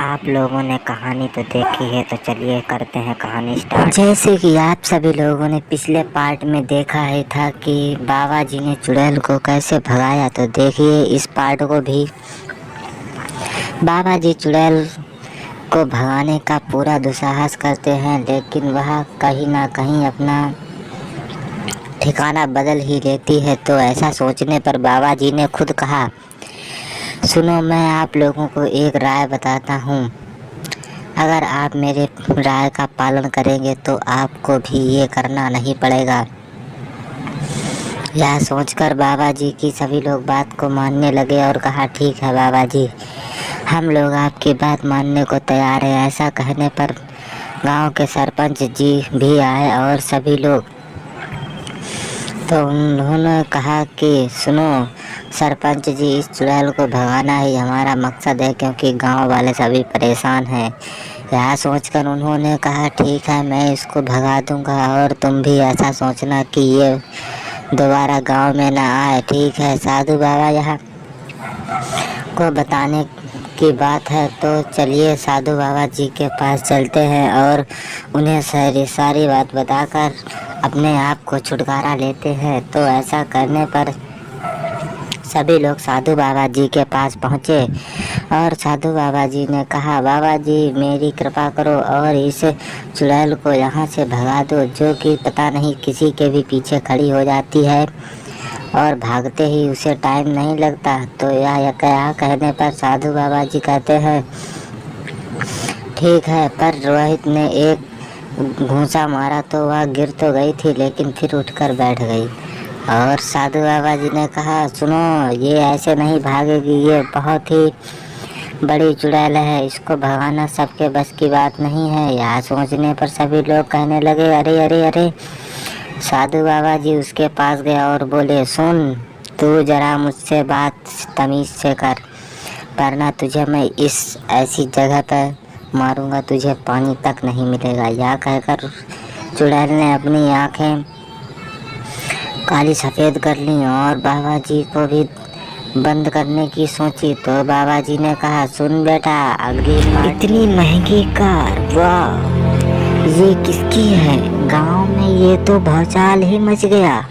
आप लोगों ने कहानी तो देखी है, तो चलिए करते हैं कहानी स्टार्ट। जैसे कि आप सभी लोगों ने पिछले पार्ट में देखा ही था कि बाबा जी ने चुड़ैल को कैसे भगाया, तो देखिए इस पार्ट को भी। बाबा जी चुड़ैल को भगाने का पूरा दुस्साहस करते हैं, लेकिन वह कहीं ना कहीं अपना ठिकाना बदल ही लेती है। तो ऐसा सोचने पर बाबा जी ने खुद कहा, सुनो, मैं आप लोगों को एक राय बताता हूँ। अगर आप मेरे राय का पालन करेंगे तो आपको भी ये करना नहीं पड़ेगा। यह सोचकर बाबा जी की सभी लोग बात को मानने लगे और कहा, ठीक है बाबा जी, हम लोग आपकी बात मानने को तैयार है। ऐसा कहने पर गांव के सरपंच जी भी आए और सभी लोग। तो उन्होंने कहा कि सुनो सरपंच जी, इस चुड़ैल को भगाना ही हमारा मकसद है, क्योंकि गांव वाले सभी परेशान हैं। यह सोचकर उन्होंने कहा, ठीक है, मैं इसको भगा दूंगा और तुम भी ऐसा सोचना कि ये दोबारा गांव में ना आए। ठीक है साधु बाबा, यहाँ को बताने की बात है, तो चलिए साधु बाबा जी के पास चलते हैं और उन्हें सारी बात बताकर अपने आप को छुटकारा लेते हैं। तो ऐसा करने पर सभी लोग साधु बाबा जी के पास पहुँचे और साधु बाबा जी ने कहा, बाबा जी मेरी कृपा करो और इस चुड़ैल को यहाँ से भगा दो, जो कि पता नहीं किसी के भी पीछे खड़ी हो जाती है और भागते ही उसे टाइम नहीं लगता। तो यह क्या कहने पर साधु बाबा जी कहते हैं, ठीक है। पर रोहित ने एक घूंसा मारा तो वह गिर तो गई थी, लेकिन फिर उठकर बैठ गई। और साधु बाबा जी ने कहा, सुनो, ये ऐसे नहीं भागेगी, ये बहुत ही बड़ी चुड़ैल है, इसको भगाना सबके बस की बात नहीं है। यह सोचने पर सभी लोग कहने लगे, अरे अरे अरे। साधु बाबा जी उसके पास गया और बोले, सुन, तू जरा मुझसे बात तमीज से कर, वरना तुझे मैं इस ऐसी जगह पर मारूंगा, तुझे पानी तक नहीं मिलेगा। यह कहकर चुड़ैल ने अपनी आंखें काली सफ़ेद कर ली और बाबा जी को भी बंद करने की सोची। तो बाबा जी ने कहा, सुन बेटा, अगली इतनी महंगी कार, वाह, ये किसकी है? गांव में ये तो भौचाल ही मच गया।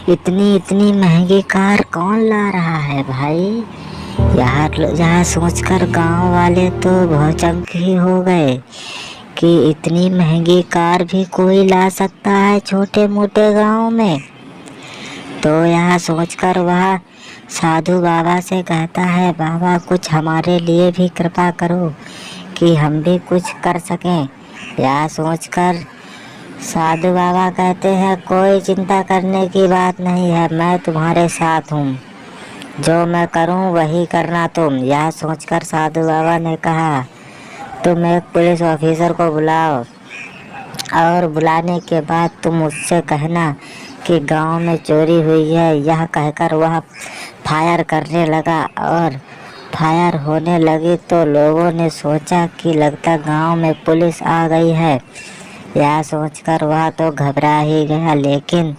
इतनी महंगी कार कौन ला रहा है भाई? यह सोचकर गांव वाले तो भौचक्क ही हो गए कि इतनी महंगी कार भी कोई ला सकता है छोटे मोटे गांव में। तो यह सोचकर वह साधु बाबा से कहता है, बाबा कुछ हमारे लिए भी कृपा करो कि हम भी कुछ कर सकें। यह सोचकर साधु बाबा कहते हैं, कोई चिंता करने की बात नहीं है, मैं तुम्हारे साथ हूँ, जो मैं करूँ वही करना तुम। यह सोचकर साधु बाबा ने कहा, तुम एक पुलिस ऑफिसर को बुलाओ और बुलाने के बाद तुम उससे कहना कि गांव में चोरी हुई है। यह कहकर वह फायर करने लगा और फायर होने लगी तो लोगों ने सोचा कि लगता गांव में पुलिस आ गई है। यह सोचकर वह तो घबरा ही गया, लेकिन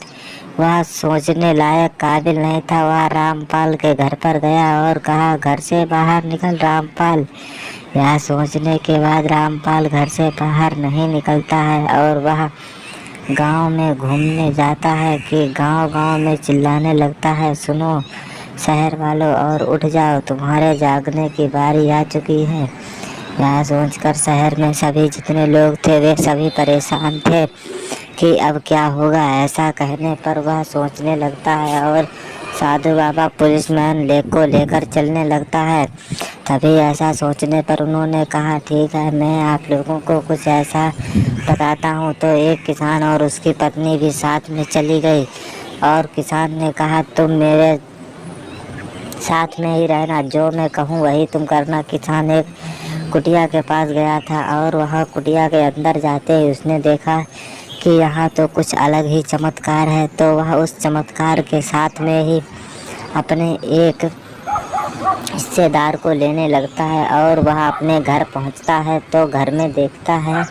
वह सोचने लायक काबिल नहीं था। वह रामपाल के घर पर गया और कहा, घर से बाहर निकल रामपाल। यह सोचने के बाद रामपाल घर से बाहर नहीं निकलता है और वह गांव में घूमने जाता है कि गांव में चिल्लाने लगता है, सुनो शहर वालों, और उठ जाओ, तुम्हारे जागने की बारी आ चुकी है। यह सोचकर शहर में सभी जितने लोग थे वे सभी परेशान थे कि अब क्या होगा। ऐसा कहने पर वह सोचने लगता है और साधु बाबा पुलिसमैन लेकर चलने लगता है। तभी ऐसा सोचने पर उन्होंने कहा, ठीक है, मैं आप लोगों को कुछ ऐसा बताता हूँ। तो एक किसान और उसकी पत्नी भी साथ में चली गई और किसान ने कहा, तुम मेरे साथ में ही रहना, जो मैं कहूँ वही तुम करना। किसान एक कुटिया के पास गया था और वह कुटिया के अंदर जाते ही उसने देखा कि यहाँ तो कुछ अलग ही चमत्कार है। तो वह उस चमत्कार के साथ में ही अपने एक हिस्सेदार को लेने लगता है और वह अपने घर पहुँचता है। तो घर में देखता है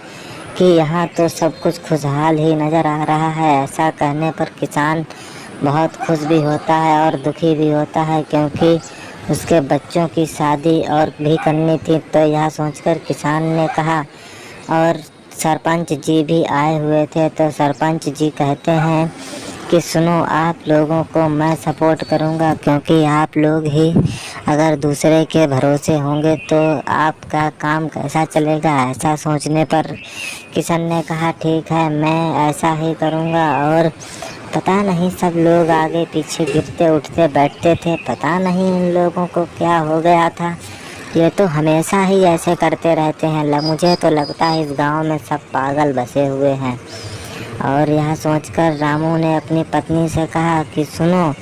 कि यहाँ तो सब कुछ खुशहाल ही नज़र आ रहा है। ऐसा कहने पर किसान बहुत खुश भी होता है और दुखी भी होता है, क्योंकि उसके बच्चों की शादी और भी करनी थी। तो यह सोचकर किसान ने कहा, और सरपंच जी भी आए हुए थे। तो सरपंच जी कहते हैं कि सुनो, आप लोगों को मैं सपोर्ट करूंगा, क्योंकि आप लोग ही अगर दूसरे के भरोसे होंगे तो आपका काम कैसा चलेगा। ऐसा सोचने पर किशन ने कहा, ठीक है, मैं ऐसा ही करूंगा। और पता नहीं सब लोग आगे पीछे गिरते उठते बैठते थे। पता नहीं इन लोगों को क्या हो गया था, ये तो हमेशा ही ऐसे करते रहते हैं। मुझे तो लगता है इस गांव में सब पागल बसे हुए हैं। और यह सोचकर रामू ने अपनी पत्नी से कहा कि सुनो,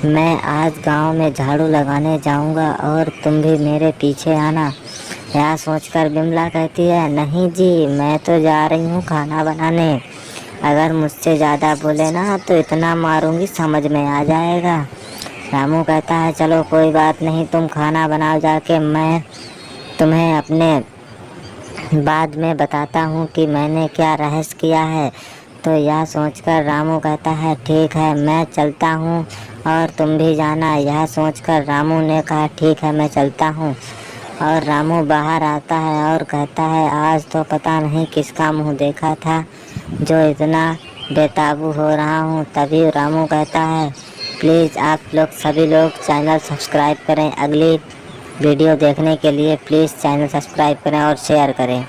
मैं आज गांव में झाड़ू लगाने जाऊंगा और तुम भी मेरे पीछे आना। यह सोचकर बिमला कहती है, नहीं जी, मैं तो जा रही हूँ खाना बनाने। अगर मुझसे ज़्यादा बोले ना तो इतना मारूंगी समझ में आ जाएगा। रामू कहता है, चलो कोई बात नहीं, तुम खाना बनाओ जाके, मैं तुम्हें अपने बाद में बताता हूँ कि मैंने क्या रहस्य किया है। तो यह सोचकर रामू कहता है, ठीक है, मैं चलता हूँ और तुम भी जाना। यह सोचकर रामू ने कहा, ठीक है, मैं चलता हूँ। और रामू बाहर आता है और कहता है, आज तो पता नहीं किसका मुँह देखा था जो इतना बेकाबू हो रहा हूँ। तभी रामू कहता है, प्लीज़ आप लोग सभी लोग चैनल सब्सक्राइब करें। अगली वीडियो देखने के लिए प्लीज़ चैनल सब्सक्राइब करें और शेयर करें।